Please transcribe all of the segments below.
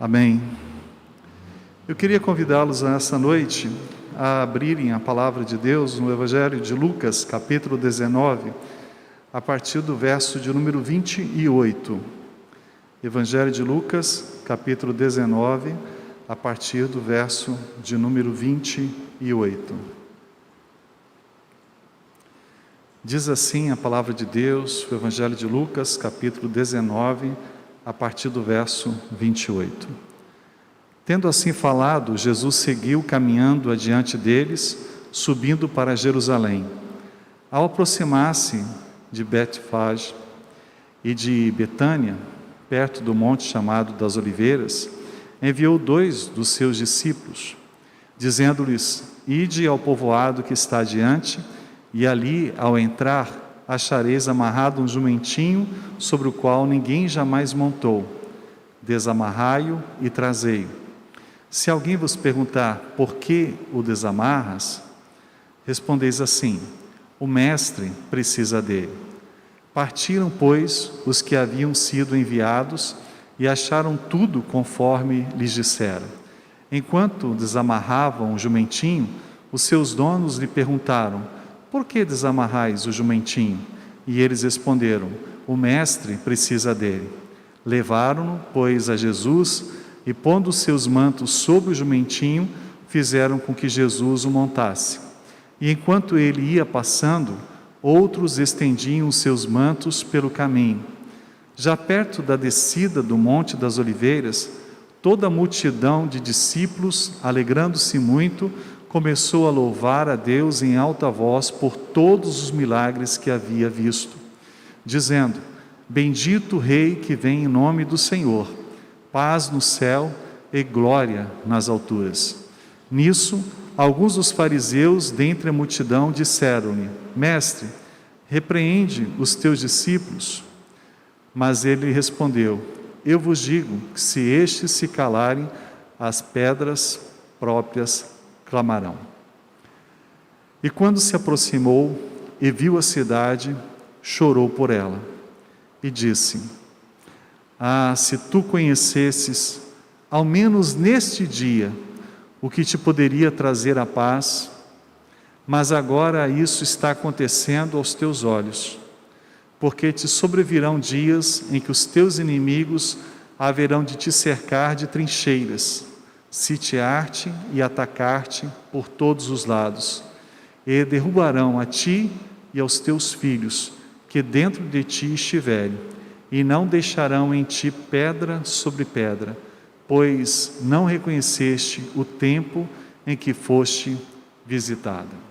Amém. Eu queria convidá-los nessa noite a abrirem a palavra de Deus no Evangelho de Lucas, capítulo 19, a partir do verso de número 28. Evangelho de Lucas, capítulo 19, a partir do verso de número 28. Diz assim a palavra de Deus, o Evangelho de Lucas, capítulo 19, a partir do verso 28. Tendo assim falado, Jesus seguiu caminhando adiante deles, subindo para Jerusalém. Ao aproximar-se de Betfage e de Betânia, perto do monte chamado das Oliveiras, enviou 2 dos seus discípulos, dizendo-lhes: Ide ao povoado que está adiante, e ali, ao entrar, achareis amarrado um jumentinho sobre o qual ninguém jamais montou. Desamarrai-o e trazei-o. Se alguém vos perguntar: por que o desamarras? Respondeis assim: o mestre precisa dele. Partiram, pois, os que haviam sido enviados e acharam tudo conforme lhes dissera. Enquanto desamarravam o jumentinho, os seus donos lhe perguntaram: por que desamarrais o jumentinho? E eles responderam: o mestre precisa dele. Levaram-no, pois, a Jesus, e pondo os seus mantos sobre o jumentinho, fizeram com que Jesus o montasse. E enquanto ele ia passando, outros estendiam os seus mantos pelo caminho. Já perto da descida do Monte das Oliveiras, toda a multidão de discípulos, alegrando-se muito, começou a louvar a Deus em alta voz por todos os milagres que havia visto, dizendo: Bendito o Rei que vem em nome do Senhor, paz no céu e glória nas alturas. Nisso, alguns dos fariseus dentre a multidão disseram-lhe: Mestre, repreende os teus discípulos. Mas ele respondeu: Eu vos digo que se estes se calarem, as pedras próprias clamarão. E quando se aproximou e viu a cidade, chorou por ela e disse: Ah, se tu conhecesses, ao menos neste dia, o que te poderia trazer a paz, mas agora isso está acontecendo aos teus olhos, porque te sobrevirão dias em que os teus inimigos haverão de te cercar de trincheiras, sitiar-te e atacar-te por todos os lados, e derrubarão a ti e aos teus filhos, que dentro de ti estiverem, e não deixarão em ti pedra sobre pedra, pois não reconheceste o tempo em que foste visitada.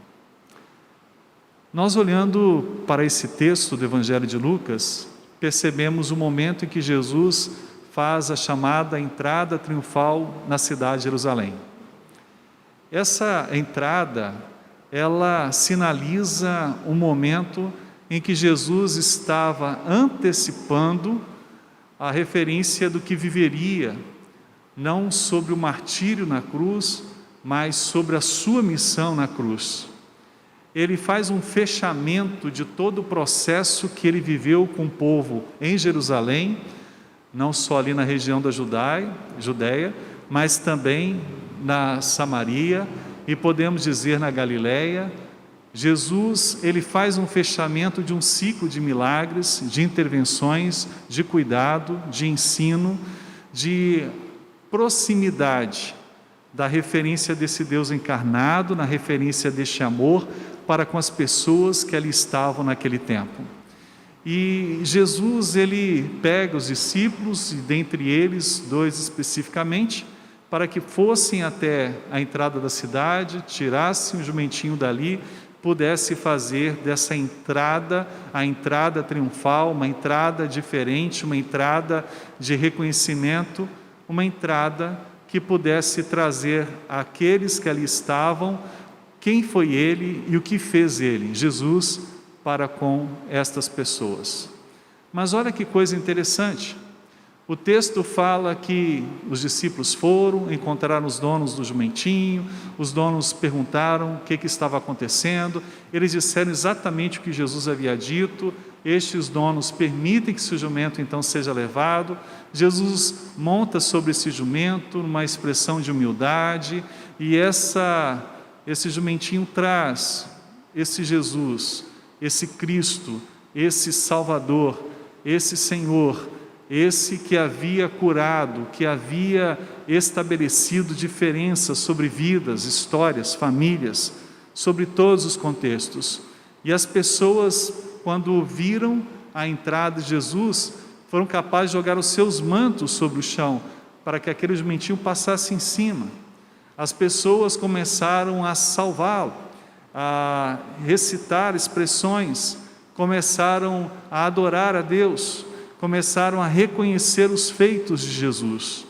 Nós, olhando para esse texto do Evangelho de Lucas, percebemos o momento em que Jesus faz a chamada entrada triunfal na cidade de Jerusalém. Essa entrada, ela sinaliza um momento em que Jesus estava antecipando a referência do que viveria, não sobre o martírio na cruz, mas sobre a sua missão na cruz. Ele faz um fechamento de todo o processo que ele viveu com o povo em Jerusalém, não só ali na região da Judéia, mas também na Samaria e podemos dizer na Galileia. Jesus, ele faz um fechamento de um ciclo de milagres, de intervenções, de cuidado, de ensino, de proximidade da referência desse Deus encarnado, na referência deste amor para com as pessoas que ali estavam naquele tempo. E Jesus, ele pega os discípulos, e dentre eles 2 especificamente, para que fossem até a entrada da cidade, tirassem o jumentinho dali, pudesse fazer dessa entrada, a entrada triunfal, uma entrada diferente, uma entrada de reconhecimento, uma entrada que pudesse trazer àqueles que ali estavam, quem foi ele e o que fez ele, Jesus, para com estas pessoas. Mas olha que coisa interessante, o texto fala que os discípulos foram, encontraram os donos do jumentinho, os donos perguntaram o que estava acontecendo, eles disseram exatamente o que Jesus havia dito, estes donos permitem que esse jumento então seja levado. Jesus monta sobre esse jumento, numa expressão de humildade, e esse jumentinho traz esse Jesus, esse Cristo, esse Salvador, esse Senhor, esse que havia curado, que havia estabelecido diferenças sobre vidas, histórias, famílias, sobre todos os contextos. E as pessoas, quando viram a entrada de Jesus, foram capazes de jogar os seus mantos sobre o chão, para que aquele jumentinho passasse em cima. As pessoas começaram a salvá-lo, a recitar expressões, começaram a adorar a Deus, começaram a reconhecer os feitos de Jesus.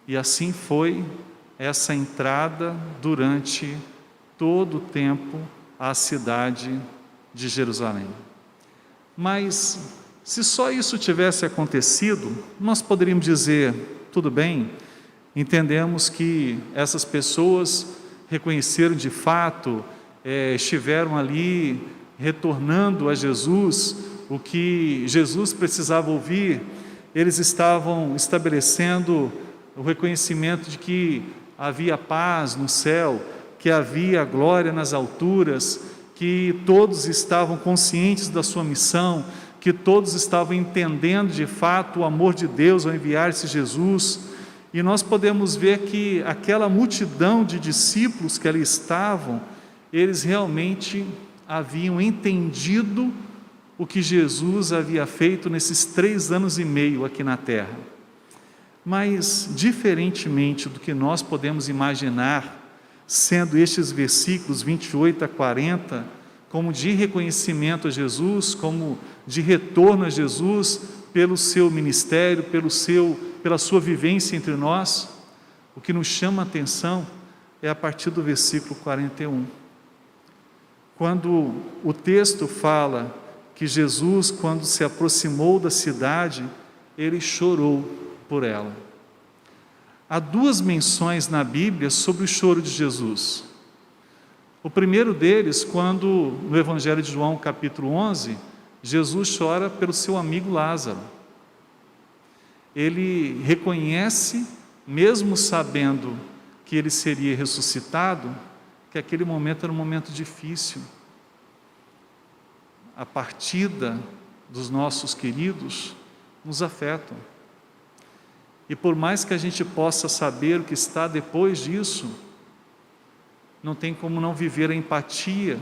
E assim foi essa entrada durante todo o tempo à cidade de Jerusalém. Mas se só isso tivesse acontecido, nós poderíamos dizer, tudo bem, entendemos que essas pessoas reconheceram de fato, estiveram ali retornando a Jesus o que Jesus precisava ouvir. Eles estavam estabelecendo o reconhecimento de que havia paz no céu, que havia glória nas alturas, que todos estavam conscientes da sua missão, que todos estavam entendendo de fato o amor de Deus ao enviar esse Jesus. E nós podemos ver que aquela multidão de discípulos que ali estavam, eles realmente haviam entendido o que Jesus havia feito nesses 3 anos e meio aqui na terra. Mas, diferentemente do que nós podemos imaginar, sendo estes versículos 28 a 40, como de reconhecimento a Jesus, como de retorno a Jesus, pelo seu ministério, pela sua vivência entre nós, o que nos chama a atenção é a partir do versículo 41. Quando o texto fala que Jesus, quando se aproximou da cidade, ele chorou por ela. Há 2 menções na Bíblia sobre o choro de Jesus. O primeiro deles, quando no Evangelho de João, capítulo 11, Jesus chora pelo seu amigo Lázaro. Ele reconhece, mesmo sabendo que ele seria ressuscitado, que aquele momento era um momento difícil. A partida dos nossos queridos nos afetam. E por mais que a gente possa saber o que está depois disso, não tem como não viver a empatia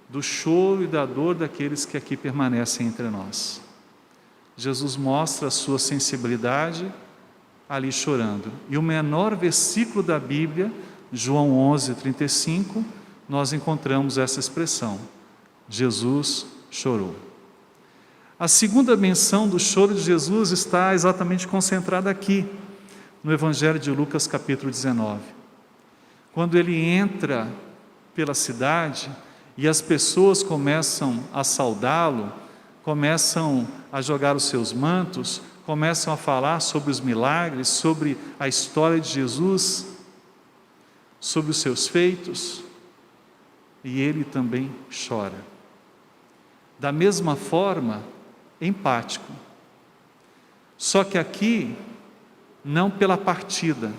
do choro e da dor daqueles que aqui permanecem entre nós. Jesus mostra a sua sensibilidade ali chorando. E o menor versículo da Bíblia, João 11:35, nós encontramos essa expressão: Jesus chorou. A segunda menção do choro de Jesus está exatamente concentrada aqui, no Evangelho de Lucas, capítulo 19. Quando ele entra pela cidade e as pessoas começam a saudá-lo, começam a jogar os seus mantos, começam a falar sobre os milagres, sobre a história de Jesus, sobre os seus feitos, e ele também chora. Da mesma forma, empático. Só que aqui, não pela partida.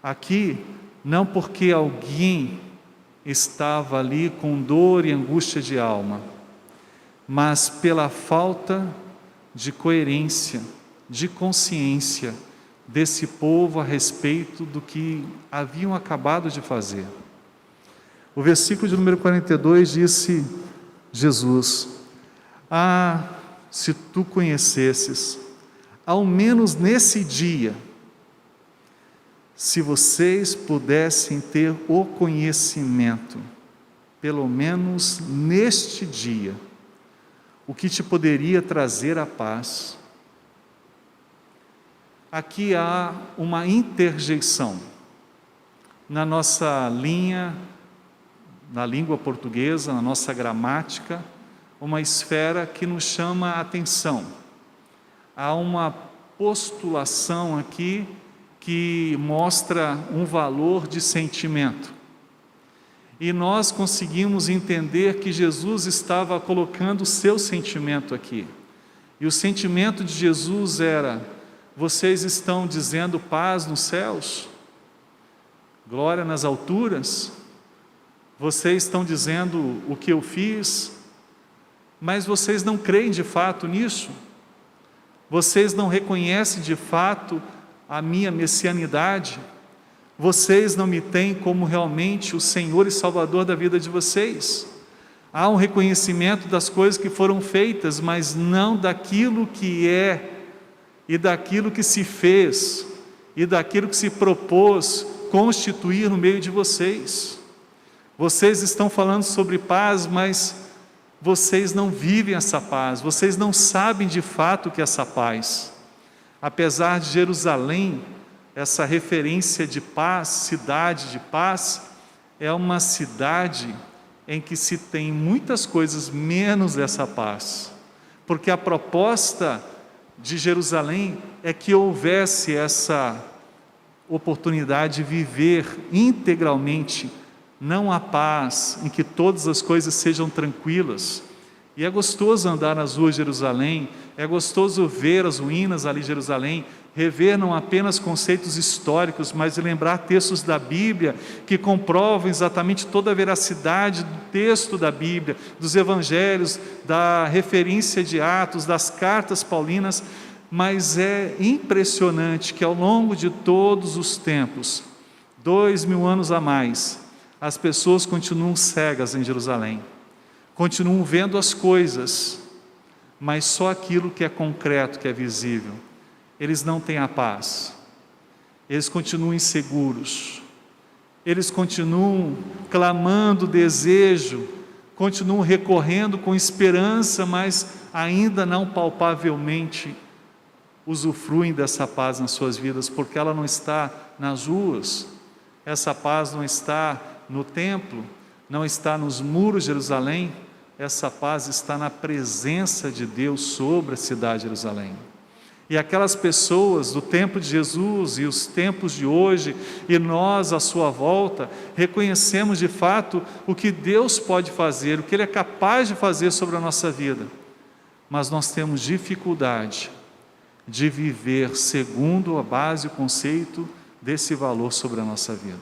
Aqui, não porque alguém estava ali com dor e angústia de alma, mas pela falta de coerência, de consciência desse povo a respeito do que haviam acabado de fazer. O versículo de número 42 disse Jesus: ah, se tu conhecesses, ao menos nesse dia, se vocês pudessem ter o conhecimento, pelo menos neste dia, o que te poderia trazer a paz. Aqui há uma interjeição na nossa linha, na língua portuguesa, na nossa gramática, uma esfera que nos chama a atenção. Há uma postulação aqui que mostra um valor de sentimento. E nós conseguimos entender que Jesus estava colocando o seu sentimento aqui. E o sentimento de Jesus era: vocês estão dizendo paz nos céus, glória nas alturas, vocês estão dizendo o que eu fiz, mas vocês não creem de fato nisso, vocês não reconhecem de fato a minha messianidade, vocês não me têm como realmente o Senhor e Salvador da vida de vocês. Há um reconhecimento das coisas que foram feitas, mas não daquilo que é, e daquilo que se fez, e daquilo que se propôs constituir no meio de vocês. Vocês estão falando sobre paz, mas vocês não vivem essa paz, vocês não sabem de fato o que é essa paz. Apesar de Jerusalém, essa referência de paz, cidade de paz, é uma cidade em que se tem muitas coisas menos essa paz, porque a proposta de Jerusalém é que houvesse essa oportunidade de viver integralmente, não a paz em que todas as coisas sejam tranquilas. E é gostoso andar nas ruas de Jerusalém, é gostoso ver as ruínas ali de Jerusalém, rever não apenas conceitos históricos, mas lembrar textos da Bíblia que comprovam exatamente toda a veracidade do texto da Bíblia, dos evangelhos, da referência de Atos, das cartas paulinas. Mas é impressionante que ao longo de todos os tempos, 2000 anos a mais, as pessoas continuam cegas em Jerusalém, continuam vendo as coisas, mas só aquilo que é concreto, que é visível. Eles não têm a paz, eles continuam inseguros, eles continuam clamando desejo, continuam recorrendo com esperança, mas ainda não palpavelmente usufruem dessa paz nas suas vidas, porque ela não está nas ruas, essa paz não está no templo, não está nos muros de Jerusalém, essa paz está na presença de Deus sobre a cidade de Jerusalém. E aquelas pessoas do tempo de Jesus e os tempos de hoje, e nós à sua volta, reconhecemos de fato o que Deus pode fazer, o que Ele é capaz de fazer sobre a nossa vida, mas nós temos dificuldade de viver segundo a base e o conceito desse valor sobre a nossa vida.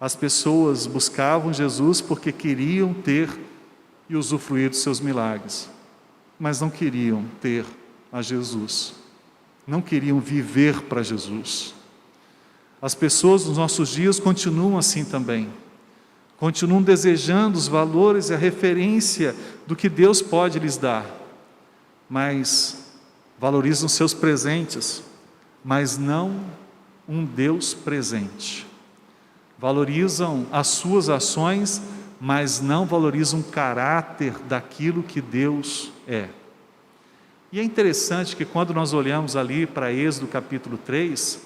As pessoas buscavam Jesus porque queriam ter e usufruir dos seus milagres, mas não queriam ter a Jesus, não queriam viver para Jesus. As pessoas nos nossos dias continuam assim também, continuam desejando os valores e a referência do que Deus pode lhes dar, mas valorizam seus presentes, mas não um Deus presente. Valorizam as suas ações, mas não valorizam o caráter daquilo que Deus é. E é interessante que quando nós olhamos ali para Êxodo capítulo 3,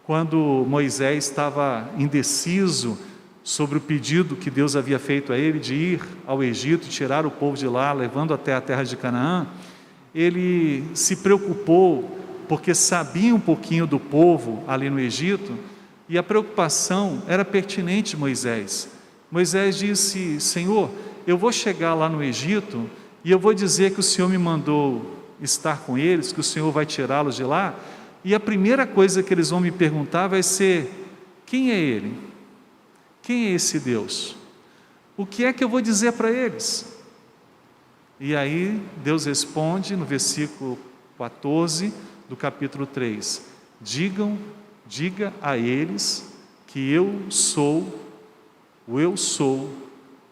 quando Moisés estava indeciso sobre o pedido que Deus havia feito a ele de ir ao Egito, tirar o povo de lá, levando até a terra de Canaã, ele se preocupou, porque sabia um pouquinho do povo ali no Egito, e a preocupação era pertinente a Moisés. Moisés disse: Senhor, eu vou chegar lá no Egito, e eu vou dizer que o Senhor me mandou estar com eles, que o Senhor vai tirá-los de lá, e a primeira coisa que eles vão me perguntar vai ser: quem é Ele? Quem é esse Deus? O que é que eu vou dizer para eles? E aí Deus responde no versículo 14 do capítulo 3: diga a eles que eu sou, o eu sou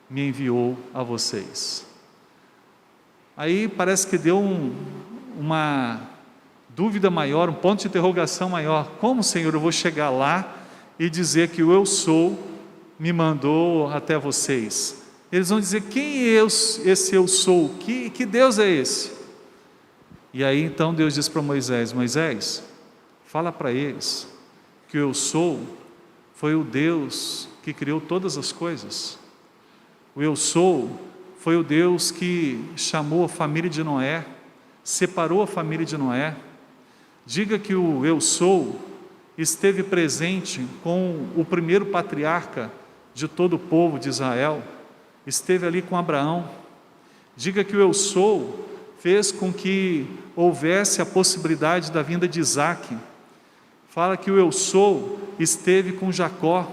me enviou a vocês. Aí parece que deu uma dúvida maior, um ponto de interrogação maior. Como, Senhor, eu vou chegar lá e dizer que o eu sou me mandou até vocês? Eles vão dizer: quem é esse eu sou? Que Deus é esse? E aí então Deus diz para Moisés: Moisés, fala para eles que o eu sou foi o Deus que criou todas as coisas. O eu sou foi o Deus que chamou a família de Noé, separou a família de Noé. Diga que o eu sou esteve presente com o primeiro patriarca de todo o povo de Israel, esteve ali com Abraão. Diga que o Eu Sou fez com que houvesse a possibilidade da vinda de Isaque. Fala que o Eu Sou esteve com Jacó.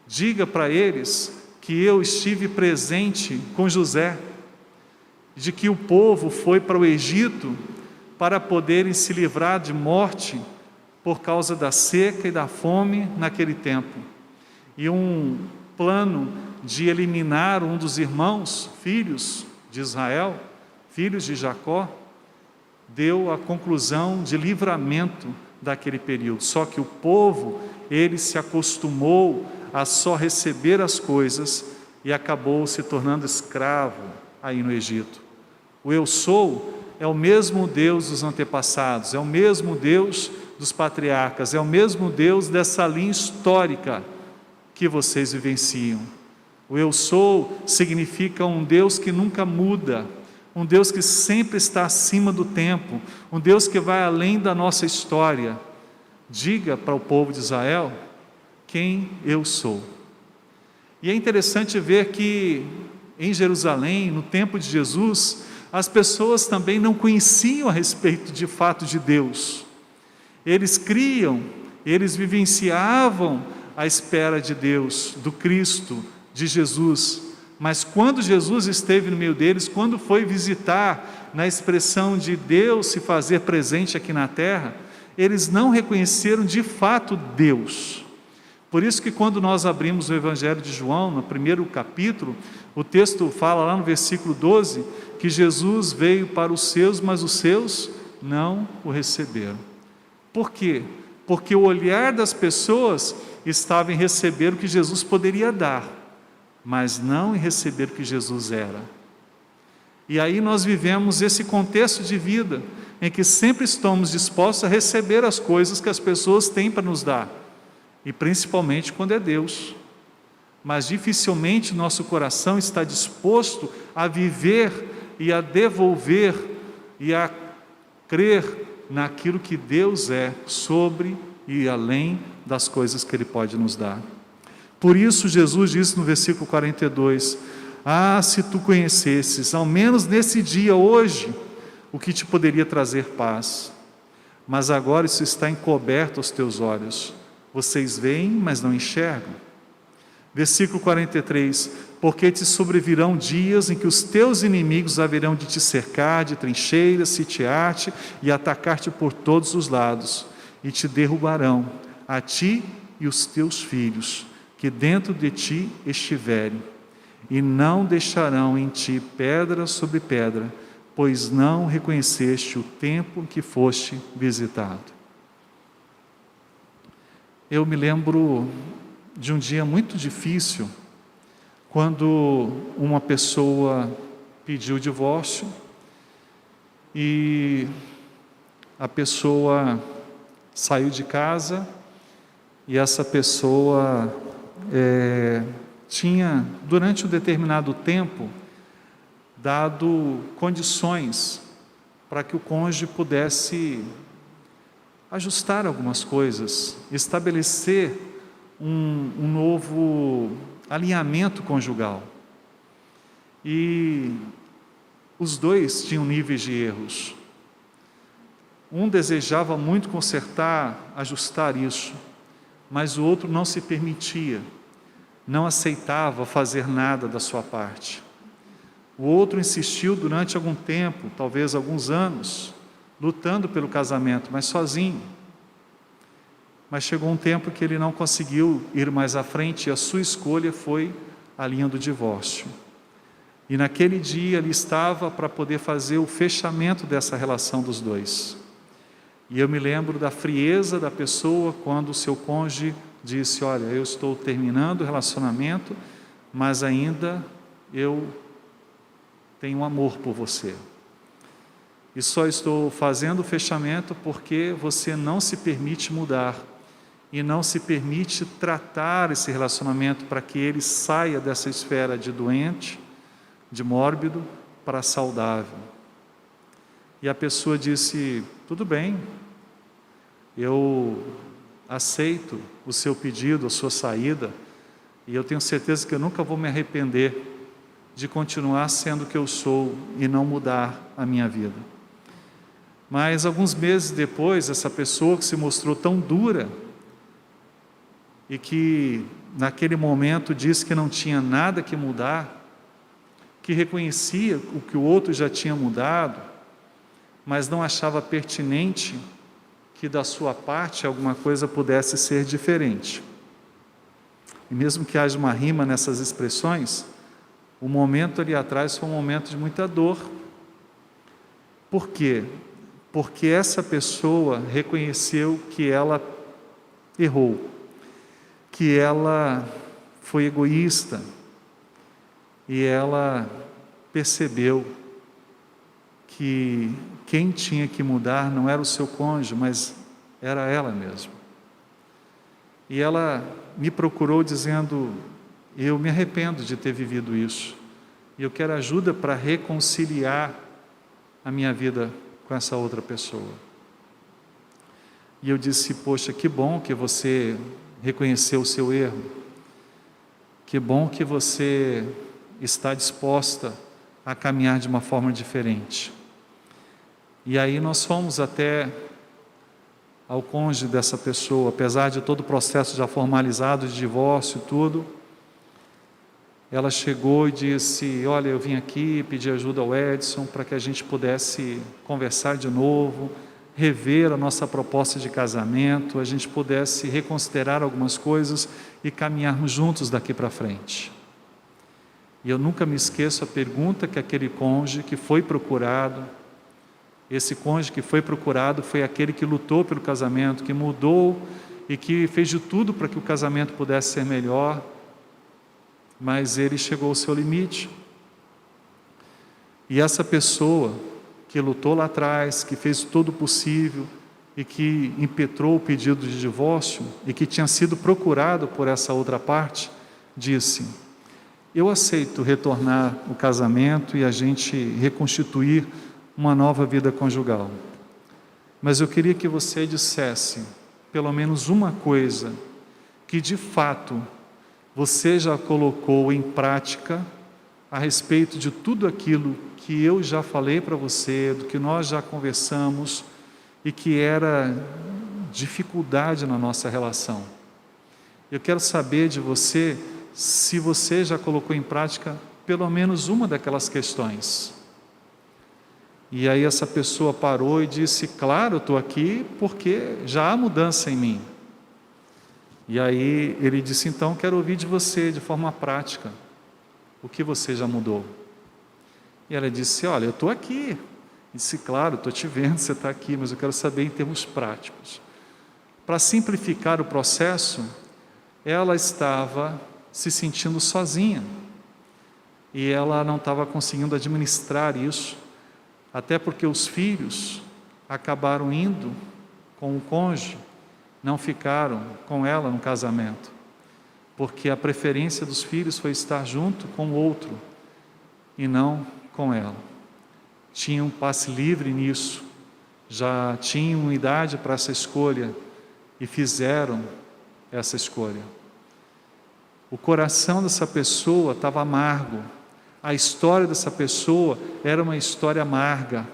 Diga para eles que eu estive presente com José, de que o povo foi para o Egito para poderem se livrar de morte por causa da seca e da fome naquele tempo. E um plano de eliminar um dos irmãos, filhos de Israel, filhos de Jacó, deu a conclusão de livramento daquele período. Só que o povo, ele se acostumou a só receber as coisas e acabou se tornando escravo aí no Egito. O Eu Sou é o mesmo Deus dos antepassados, é o mesmo Deus dos patriarcas, é o mesmo Deus dessa linha histórica que vocês vivenciam. O Eu Sou significa um Deus que nunca muda, um Deus que sempre está acima do tempo, um Deus que vai além da nossa história. Diga para o povo de Israel quem eu sou. E é interessante ver que em Jerusalém, no tempo de Jesus, as pessoas também não conheciam a respeito de fato de Deus. Eles criam, eles vivenciavam a espera de Deus, do Cristo, de Jesus. Mas quando Jesus esteve no meio deles, quando foi visitar, na expressão de Deus se fazer presente aqui na terra, eles não reconheceram de fato Deus. Por isso que quando nós abrimos o Evangelho de João, no primeiro capítulo, o texto fala lá no versículo 12, que Jesus veio para os seus, mas os seus não o receberam. Por quê? Porque o olhar das pessoas estava em receber o que Jesus poderia dar, mas não em receber o que Jesus era. E aí nós vivemos esse contexto de vida, em que sempre estamos dispostos a receber as coisas que as pessoas têm para nos dar, e principalmente quando é Deus. Mas dificilmente nosso coração está disposto a viver e a devolver e a crer naquilo que Deus é, sobre e além das coisas que Ele pode nos dar. Por isso Jesus disse no versículo 42, se tu conhecesses, ao menos nesse dia, hoje, o que te poderia trazer paz, mas agora isso está encoberto aos teus olhos, vocês veem, mas não enxergam. Versículo 43, porque te sobrevirão dias em que os teus inimigos haverão de te cercar de trincheiras, sitiar-te e atacar-te por todos os lados, e te derrubarão, a ti e os teus filhos, que dentro de ti estiverem, e não deixarão em ti pedra sobre pedra, pois não reconheceste o tempo em que foste visitado. Eu me lembro de um dia muito difícil, quando uma pessoa pediu o divórcio, e a pessoa saiu de casa, e essa pessoa tinha, durante um determinado tempo, dado condições para que o cônjuge pudesse ajustar algumas coisas, estabelecer um novo alinhamento conjugal. E os dois tinham níveis de erros. Um desejava muito consertar, ajustar isso, mas o outro não se permitia, não aceitava fazer nada da sua parte. O outro insistiu durante algum tempo, talvez alguns anos, lutando pelo casamento, mas sozinho. Mas chegou um tempo que ele não conseguiu ir mais à frente, e a sua escolha foi a linha do divórcio. E naquele dia ele estava para poder fazer o fechamento dessa relação dos dois. E eu me lembro da frieza da pessoa quando o seu cônjuge disse: olha, eu estou terminando o relacionamento, mas ainda eu tenho amor por você. E só estou fazendo o fechamento porque você não se permite mudar e não se permite tratar esse relacionamento para que ele saia dessa esfera de doente, de mórbido, para saudável. E a pessoa disse: tudo bem, eu aceito o seu pedido, a sua saída, E eu tenho certeza que eu nunca vou me arrepender de continuar sendo o que eu sou e não mudar a minha vida. Mas alguns meses depois, essa pessoa que se mostrou tão dura e que naquele momento disse que não tinha nada que mudar, que reconhecia o que o outro já tinha mudado, mas não achava pertinente que da sua parte alguma coisa pudesse ser diferente. E mesmo que haja uma rima nessas expressões, o momento ali atrás foi um momento de muita dor. Por quê? Porque essa pessoa reconheceu que ela errou, que ela foi egoísta, e ela percebeu que quem tinha que mudar não era o seu cônjuge, mas era ela mesma. E ela me procurou dizendo: eu me arrependo de ter vivido isso, e eu quero ajuda para reconciliar a minha vida com essa outra pessoa. E eu disse: poxa, que bom que você reconheceu o seu erro, que bom que você está disposta a caminhar de uma forma diferente. E aí nós fomos até ao cônjuge dessa pessoa, apesar de todo o processo já formalizado de divórcio e tudo. Ela chegou e disse: olha, eu vim aqui pedir ajuda ao Edson para que a gente pudesse conversar de novo, rever a nossa proposta de casamento, a gente pudesse reconsiderar algumas coisas e caminharmos juntos daqui para frente. E eu nunca me esqueço a pergunta que aquele cônjuge que foi procurado, esse cônjuge que foi procurado foi aquele que lutou pelo casamento, que mudou e que fez de tudo para que o casamento pudesse ser melhor, mas ele chegou ao seu limite. E essa pessoa que lutou lá atrás, que fez todo o possível e que impetrou o pedido de divórcio e que tinha sido procurado por essa outra parte, disse: eu aceito retornar o casamento e a gente reconstituir uma nova vida conjugal, mas eu queria que você dissesse pelo menos uma coisa que de fato você já colocou em prática a respeito de tudo aquilo que eu já falei para você, do que nós já conversamos e que era dificuldade na nossa relação. Eu quero saber de você se você já colocou em prática pelo menos uma daquelas questões. E aí essa pessoa parou e disse: claro, eu estou aqui porque já há mudança em mim. E aí ele disse: então quero ouvir de você de forma prática, o que você já mudou. E ela disse: olha, eu estou aqui. E disse: claro, estou te vendo, você está aqui, mas eu quero saber em termos práticos. Para simplificar o processo, ela estava se sentindo sozinha, e ela não estava conseguindo administrar isso, até porque os filhos acabaram indo com o cônjuge, não ficaram com ela no casamento, porque a preferência dos filhos foi estar junto com o outro e não com ela. Tinham passe livre nisso, já tinham idade para essa escolha e fizeram essa escolha. O coração dessa pessoa estava amargo, a história dessa pessoa era uma história amarga,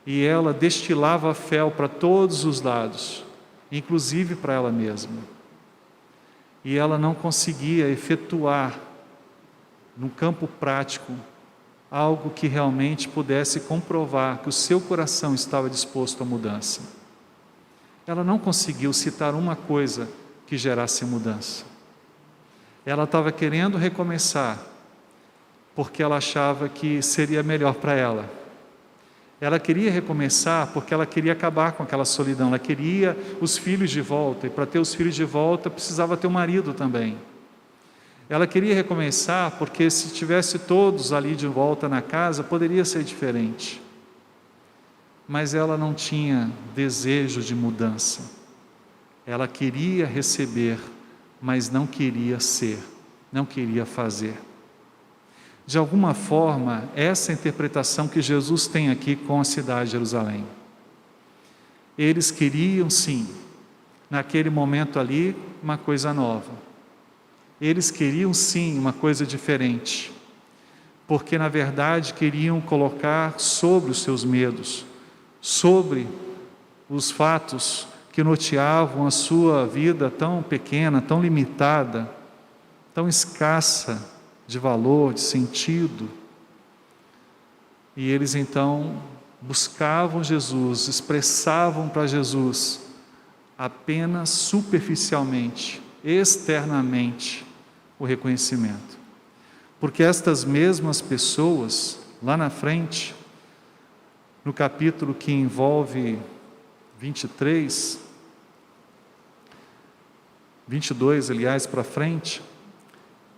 e ela destilava fel para todos os lados, inclusive para ela mesma. E ela não conseguia efetuar, no campo prático, algo que realmente pudesse comprovar que o seu coração estava disposto à mudança. Ela não conseguiu citar uma coisa que gerasse mudança. Ela estava querendo recomeçar, porque ela achava que seria melhor para ela. Ela queria recomeçar porque ela queria acabar com aquela solidão, ela queria os filhos de volta, e para ter os filhos de volta precisava ter um marido também. Ela queria recomeçar porque se tivesse todos ali de volta na casa, poderia ser diferente. Mas ela não tinha desejo de mudança. Ela queria receber, mas não queria ser, não queria fazer. De alguma forma, essa é a interpretação que Jesus tem aqui com a cidade de Jerusalém. Eles queriam sim, naquele momento ali, uma coisa nova. eles queriam sim uma coisa diferente, porque na verdade queriam colocar sobre os seus medos, sobre os fatos que norteavam a sua vida tão pequena, tão limitada, tão escassa de valor, de sentido. E eles então buscavam Jesus, expressavam para Jesus apenas superficialmente, externamente, o reconhecimento. Porque estas mesmas pessoas, lá na frente, no capítulo que envolve 22, aliás, para frente,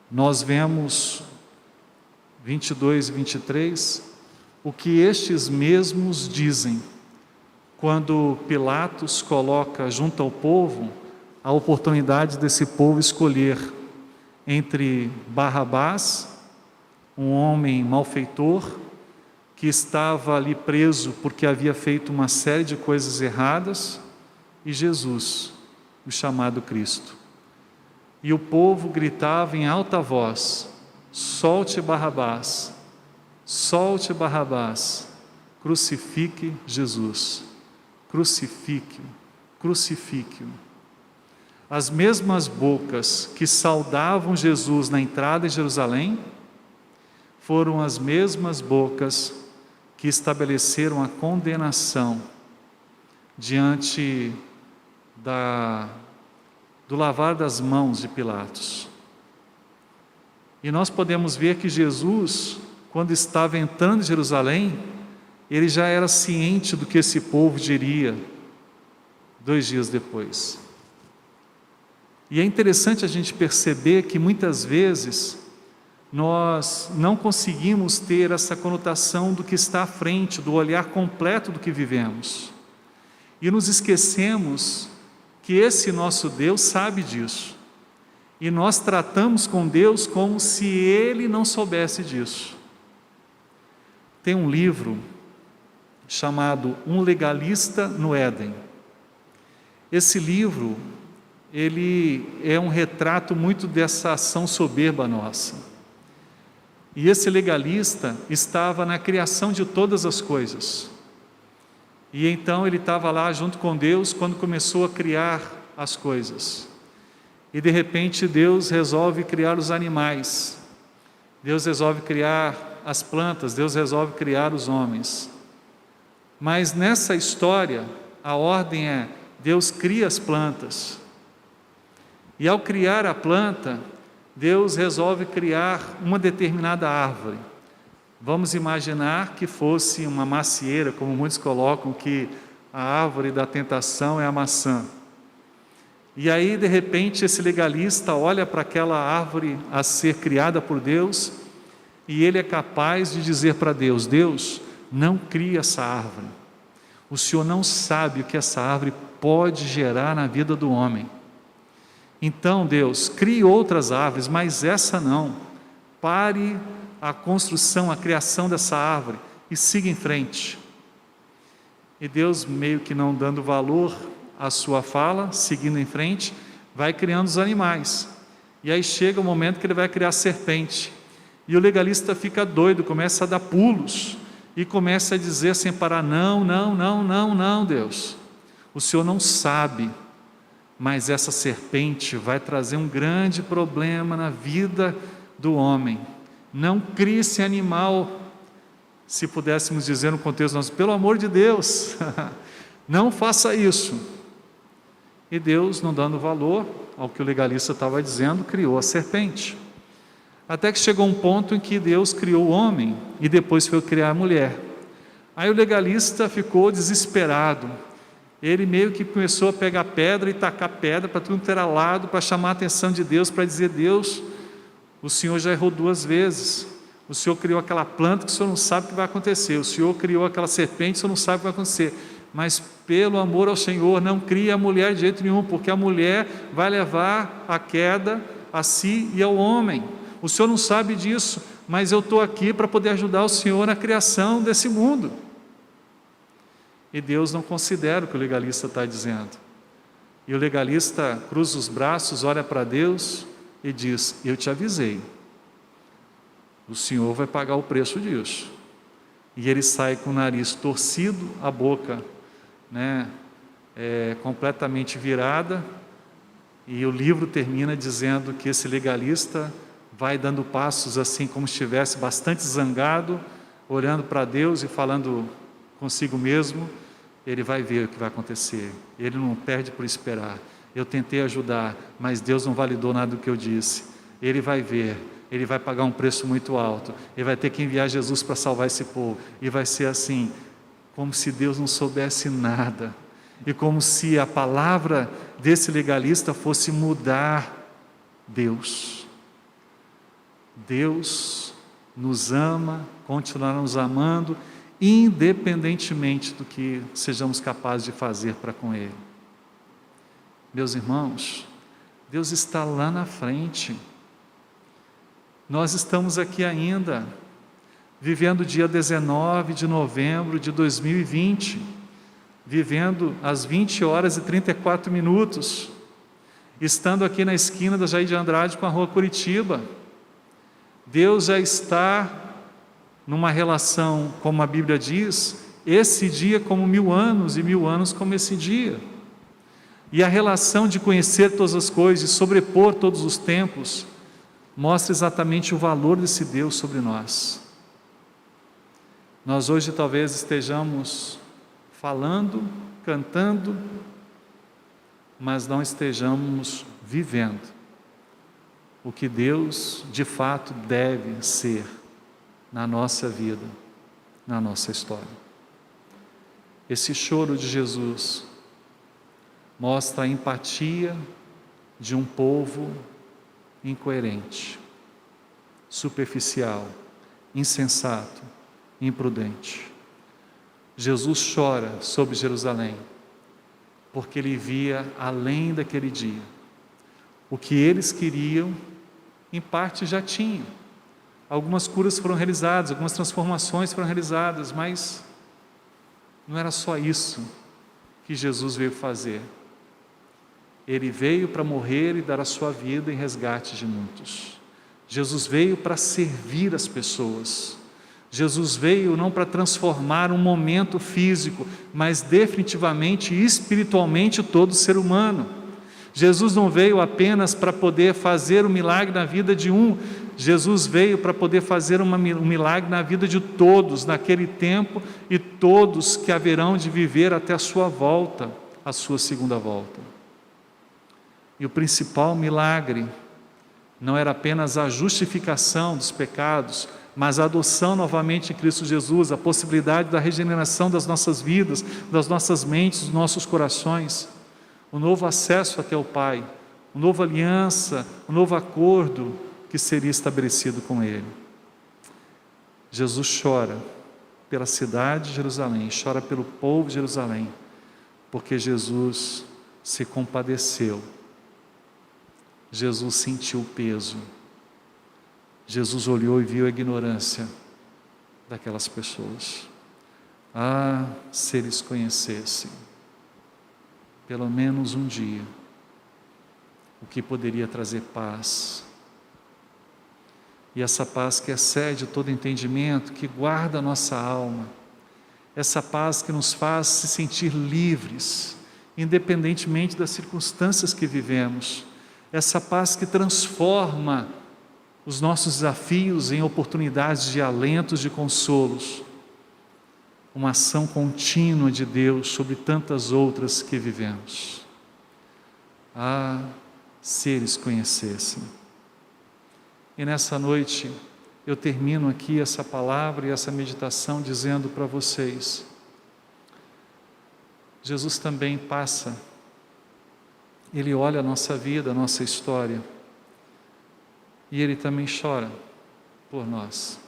nós vemos 22 e 23, o que estes mesmos dizem, quando Pilatos coloca junto ao povo a oportunidade desse povo escolher entre Barrabás, um homem malfeitor, que estava ali preso porque havia feito uma série de coisas erradas, e Jesus, o chamado Cristo. E o povo gritava em alta voz: solte Barrabás, crucifique Jesus, crucifique-o, crucifique-o. As mesmas bocas que saudavam Jesus na entrada em Jerusalém, foram as mesmas bocas que estabeleceram a condenação diante do lavar das mãos de Pilatos. E nós podemos ver que Jesus, quando estava entrando em Jerusalém, ele já era ciente do que esse povo diria 2 dias depois. E é interessante a gente perceber que muitas vezes nós não conseguimos ter essa conotação do que está à frente, do olhar completo do que vivemos. E nos esquecemos que esse nosso Deus sabe disso. E nós tratamos com Deus como se Ele não soubesse disso. Tem um livro chamado Um Legalista no Éden. Esse livro, ele é um retrato muito dessa ação soberba nossa. E esse legalista estava na criação de todas as coisas. E então ele estava lá junto com Deus quando começou a criar as coisas. E de repente Deus resolve criar os animais. Deus resolve criar as plantas, Deus resolve criar os homens. Mas nessa história, a ordem é: Deus cria as plantas. E ao criar a planta, Deus resolve criar uma determinada árvore. Vamos imaginar que fosse uma macieira, como muitos colocam, que a árvore da tentação é a maçã. E aí, de repente, esse legalista olha para aquela árvore a ser criada por Deus, e ele é capaz de dizer para Deus: Deus, não cria essa árvore. O Senhor não sabe o que essa árvore pode gerar na vida do homem. Então, Deus, crie outras árvores, mas essa não. Pare a construção, a criação dessa árvore e siga em frente. E Deus, meio que não dando valor à sua fala, seguindo em frente, vai criando os animais. E aí chega o momento que ele vai criar a serpente. E o legalista fica doido, começa a dar pulos e começa a dizer sem parar: não, Deus. O Senhor não sabe, mas essa serpente vai trazer um grande problema na vida do homem. Não crie esse animal. Se pudéssemos dizer no contexto nosso: pelo amor de Deus, não faça isso. E Deus, não dando valor ao que o legalista estava dizendo, criou a serpente. Até que chegou um ponto em que Deus criou o homem e depois foi criar a mulher. Aí o legalista ficou desesperado. Ele meio que começou a pegar pedra e tacar pedra para tudo que era lado, para chamar a atenção de Deus, para dizer: Deus, o Senhor já errou 2 vezes. O Senhor criou aquela planta que o Senhor não sabe o que vai acontecer. O Senhor criou aquela serpente, o Senhor não sabe o que vai acontecer. Mas pelo amor ao Senhor, não crie a mulher de jeito nenhum, porque a mulher vai levar a queda a si e ao homem. O Senhor não sabe disso, mas eu estou aqui para poder ajudar o Senhor na criação desse mundo. E Deus não considera o que o legalista está dizendo. E o legalista cruza os braços, olha para Deus e diz: eu te avisei, o senhor vai pagar o preço disso. E ele sai com o nariz torcido, a boca, né, completamente virada, e o livro termina dizendo que esse legalista vai dando passos assim como se estivesse bastante zangado, olhando para Deus e falando consigo mesmo. Ele vai ver o que vai acontecer, ele não perde por esperar. Eu tentei ajudar, mas Deus não validou nada do que eu disse. Ele vai ver, ele vai pagar um preço muito alto, ele vai ter que enviar Jesus para salvar esse povo, e vai ser assim, como se Deus não soubesse nada, e como se a palavra desse legalista fosse mudar Deus. Deus nos ama, continuará nos amando, independentemente do que sejamos capazes de fazer para com Ele. Meus irmãos, Deus está lá na frente. Nós estamos aqui ainda, vivendo o dia 19 de novembro de 2020, vivendo às 20h34, estando aqui na esquina da Jair de Andrade com a rua Curitiba. Deus já está numa relação, como a Bíblia diz, esse dia como 1000 anos, e 1000 anos como esse dia. E a relação de conhecer todas as coisas, sobrepor todos os tempos, mostra exatamente o valor desse Deus sobre nós. Nós hoje talvez estejamos falando, cantando, mas não estejamos vivendo o que Deus de fato deve ser na nossa vida, na nossa história. Esse choro de Jesus mostra a empatia de um povo incoerente, superficial, insensato, imprudente. Jesus chora sobre Jerusalém, porque ele via além daquele dia. O que eles queriam, em parte já tinham. Algumas curas foram realizadas, algumas transformações foram realizadas, mas não era só isso que Jesus veio fazer. Ele veio para morrer e dar a sua vida em resgate de muitos. Jesus veio para servir as pessoas. Jesus veio não para transformar um momento físico, mas definitivamente e espiritualmente todo ser humano. Jesus não veio apenas para poder fazer um milagre na vida de um, Jesus veio para poder fazer um milagre na vida de todos naquele tempo, e todos que haverão de viver até a sua volta, a sua segunda volta. E o principal milagre não era apenas a justificação dos pecados, mas a adoção novamente em Cristo Jesus, a possibilidade da regeneração das nossas vidas, das nossas mentes, dos nossos corações, o novo acesso até o Pai, uma nova aliança, um novo acordo que seria estabelecido com Ele. Jesus chora pela cidade de Jerusalém, chora pelo povo de Jerusalém, porque Jesus se compadeceu, Jesus sentiu o peso, Jesus olhou e viu a ignorância daquelas pessoas. Ah, se eles conhecessem, pelo menos um dia, o que poderia trazer paz, e essa paz que excede todo entendimento, que guarda a nossa alma, essa paz que nos faz se sentir livres, independentemente das circunstâncias que vivemos, essa paz que transforma os nossos desafios em oportunidades de alentos, de consolos, uma ação contínua de Deus sobre tantas outras que vivemos. Ah, se eles conhecessem. E nessa noite, eu termino aqui essa palavra e essa meditação dizendo para vocês, Jesus também passa, Ele olha a nossa vida, a nossa história, e Ele também chora por nós,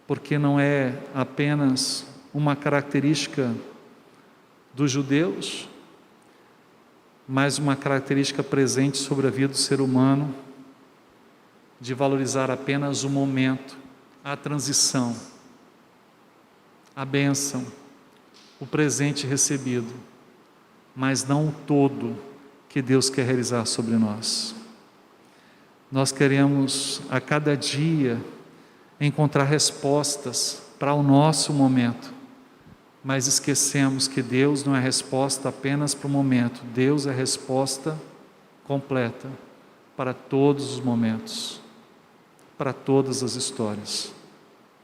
porque não é apenas uma característica dos judeus, mas uma característica presente sobre a vida do ser humano, de valorizar apenas o momento, a transição, a bênção, o presente recebido, mas não o todo que Deus quer realizar sobre nós. Nós queremos a cada dia encontrar respostas para o nosso momento, mas esquecemos que Deus não é resposta apenas para o momento, Deus é resposta completa para todos os momentos, para todas as histórias,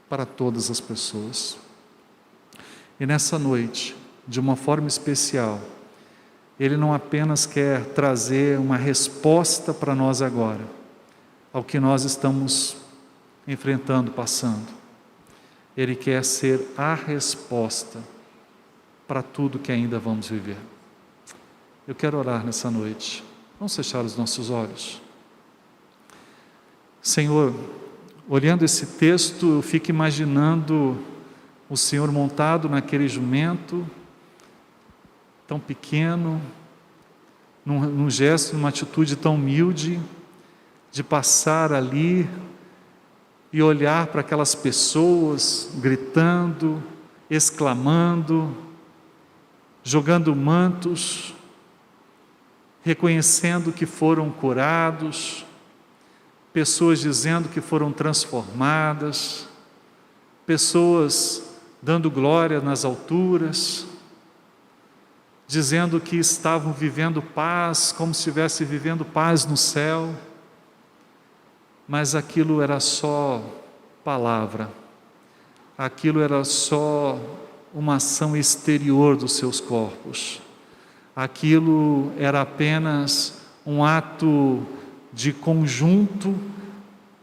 para todas as pessoas. E nessa noite, de uma forma especial, Ele não apenas quer trazer uma resposta para nós agora, ao que nós estamos enfrentando, passando. Ele quer ser a resposta para tudo que ainda vamos viver. Eu quero orar nessa noite. Vamos fechar os nossos olhos. Senhor, olhando esse texto, eu fico imaginando o Senhor montado naquele jumento, tão pequeno, num gesto, numa atitude tão humilde, de passar ali e olhar para aquelas pessoas gritando, exclamando, jogando mantos, reconhecendo que foram curados, pessoas dizendo que foram transformadas, pessoas dando glória nas alturas, dizendo que estavam vivendo paz, como se estivesse vivendo paz no céu, mas aquilo era só palavra, aquilo era só uma ação exterior dos seus corpos, aquilo era apenas um ato de conjunto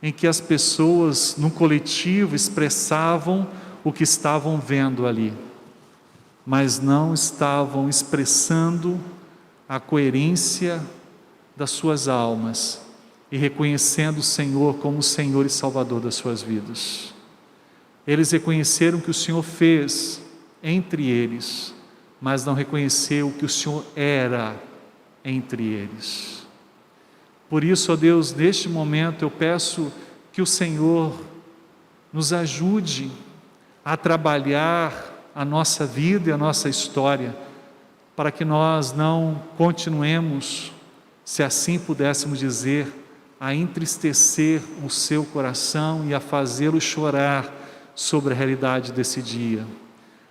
em que as pessoas no coletivo expressavam o que estavam vendo ali, mas não estavam expressando a coerência das suas almas e reconhecendo o Senhor como o Senhor e Salvador das suas vidas. Eles reconheceram o que o Senhor fez entre eles, mas não reconheceu o que o Senhor era entre eles. Por isso, ó Deus, neste momento eu peço que o Senhor nos ajude a trabalhar a nossa vida e a nossa história, para que nós não continuemos, se assim pudéssemos dizer, a entristecer o seu coração e a fazê-lo chorar sobre a realidade desse dia,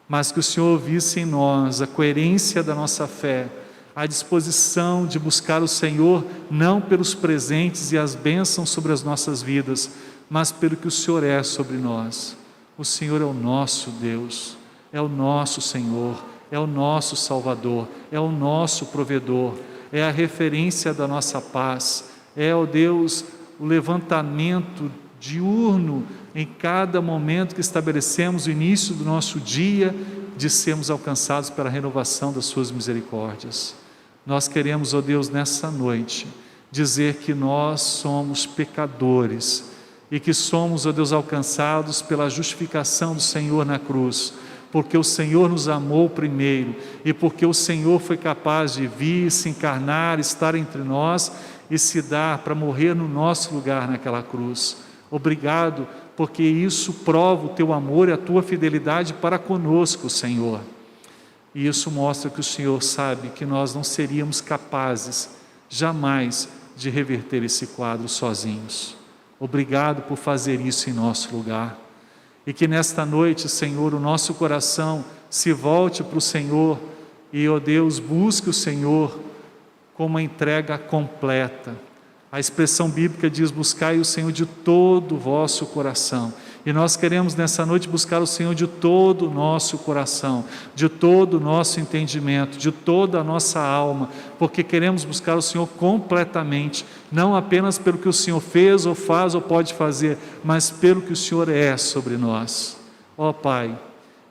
mas que o Senhor visse em nós a coerência da nossa fé, a disposição de buscar o Senhor, não pelos presentes e as bênçãos sobre as nossas vidas, mas pelo que o Senhor é sobre nós. O Senhor é o nosso Deus, é o nosso Senhor, é o nosso Salvador, é o nosso provedor, é a referência da nossa paz, é, ó Deus, o levantamento diurno em cada momento que estabelecemos o início do nosso dia, de sermos alcançados pela renovação das suas misericórdias. Nós queremos, ó Deus, nessa noite, dizer que nós somos pecadores e que somos, ó Deus, alcançados pela justificação do Senhor na cruz, porque o Senhor nos amou primeiro e porque o Senhor foi capaz de vir, se encarnar, estar entre nós e se dar para morrer no nosso lugar naquela cruz. Obrigado, porque isso prova o teu amor e a tua fidelidade para conosco, Senhor. E isso mostra que o Senhor sabe que nós não seríamos capazes jamais de reverter esse quadro sozinhos. Obrigado por fazer isso em nosso lugar. E que nesta noite, Senhor, o nosso coração se volte para o Senhor e, ó Deus, busque o Senhor com uma entrega completa. A expressão bíblica diz: buscai o Senhor de todo o vosso coração. E nós queremos nessa noite buscar o Senhor de todo o nosso coração, de todo o nosso entendimento, de toda a nossa alma, porque queremos buscar o Senhor completamente, não apenas pelo que o Senhor fez ou faz ou pode fazer, mas pelo que o Senhor é sobre nós. Ó Pai,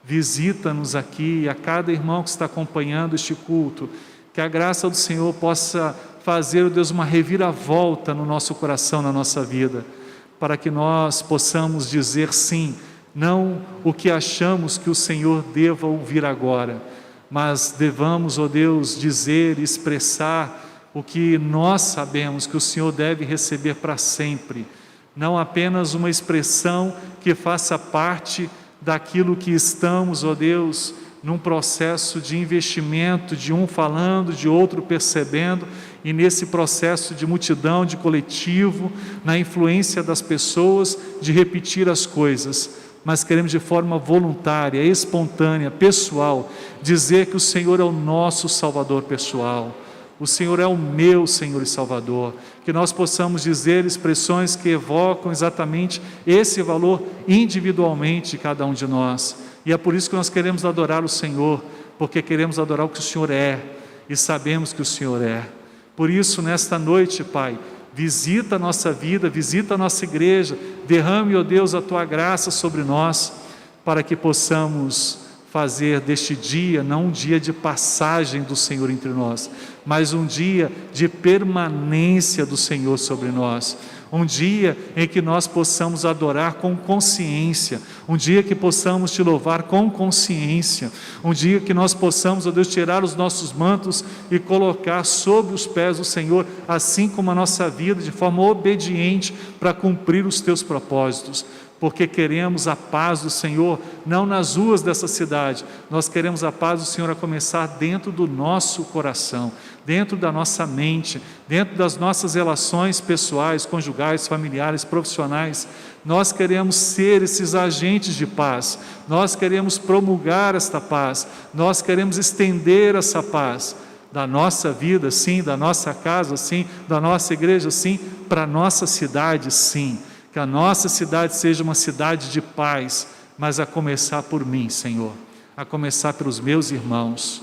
visita-nos aqui e a cada irmão que está acompanhando este culto, que a graça do Senhor possa fazer, ó Deus, uma reviravolta no nosso coração, na nossa vida, para que nós possamos dizer sim, não o que achamos que o Senhor deva ouvir agora, mas devamos, ó Deus, dizer e expressar o que nós sabemos que o Senhor deve receber para sempre, não apenas uma expressão que faça parte daquilo que estamos, ó Deus, num processo de investimento, de um falando, de outro percebendo, e nesse processo de multidão, de coletivo, na influência das pessoas, de repetir as coisas, mas queremos de forma voluntária, espontânea, pessoal, dizer que o Senhor é o nosso Salvador pessoal, o Senhor é o meu Senhor e Salvador, que nós possamos dizer expressões que evocam exatamente esse valor individualmente de cada um de nós, e é por isso que nós queremos adorar o Senhor, porque queremos adorar o que o Senhor é, e sabemos que o Senhor é. Por isso, nesta noite, Pai, visita a nossa vida, visita a nossa igreja, derrame, ó Deus, a Tua graça sobre nós, para que possamos fazer deste dia, não um dia de passagem do Senhor entre nós, mas um dia de permanência do Senhor sobre nós, um dia em que nós possamos adorar com consciência, um dia que possamos Te louvar com consciência, um dia que nós possamos, ó Deus, tirar os nossos mantos e colocar sobre os pés do Senhor, assim como a nossa vida, de forma obediente, para cumprir os Teus propósitos, porque queremos a paz do Senhor, não nas ruas dessa cidade, nós queremos a paz do Senhor a começar dentro do nosso coração, dentro da nossa mente, dentro das nossas relações pessoais, conjugais, familiares, profissionais. Nós queremos ser esses agentes de paz, nós queremos promulgar esta paz, nós queremos estender essa paz, da nossa vida sim, da nossa casa sim, da nossa igreja sim, para a nossa cidade sim, que a nossa cidade seja uma cidade de paz, mas a começar por mim, Senhor, a começar pelos meus irmãos,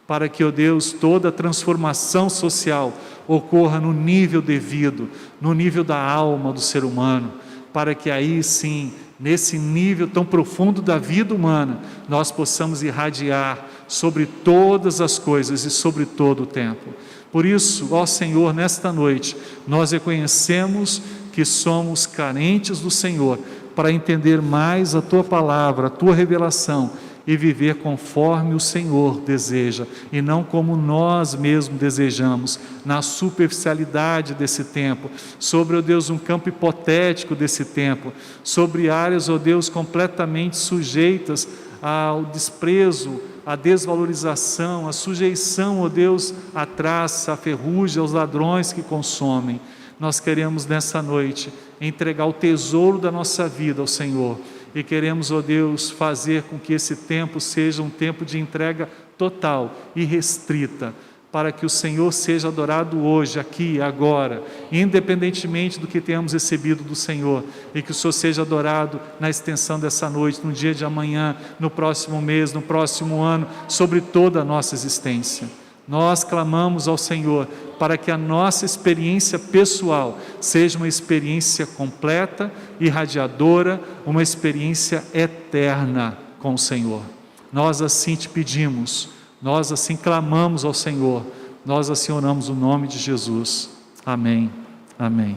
para que, ó Deus, toda a transformação social ocorra no nível devido, no nível da alma do ser humano, para que aí sim, nesse nível tão profundo da vida humana, nós possamos irradiar sobre todas as coisas e sobre todo o tempo. Por isso, ó Senhor, nesta noite, nós reconhecemos que somos carentes do Senhor, para entender mais a Tua palavra, a Tua revelação, e viver conforme o Senhor deseja, e não como nós mesmos desejamos, na superficialidade desse tempo, sobre, ó Deus, um campo hipotético desse tempo, sobre áreas, ó Deus, completamente sujeitas ao desprezo, à desvalorização, à sujeição, ó Deus, à traça, à ferrugem, aos ladrões que consomem. Nós queremos nessa noite entregar o tesouro da nossa vida ao Senhor, e queremos, ó Deus, fazer com que esse tempo seja um tempo de entrega total e restrita, para que o Senhor seja adorado hoje, aqui, agora, independentemente do que tenhamos recebido do Senhor, e que o Senhor seja adorado na extensão dessa noite, no dia de amanhã, no próximo mês, no próximo ano, sobre toda a nossa existência. Nós clamamos ao Senhor para que a nossa experiência pessoal seja uma experiência completa, irradiadora, uma experiência eterna com o Senhor. Nós assim Te pedimos, nós assim clamamos ao Senhor, nós assim oramos o nome de Jesus. Amém. Amém.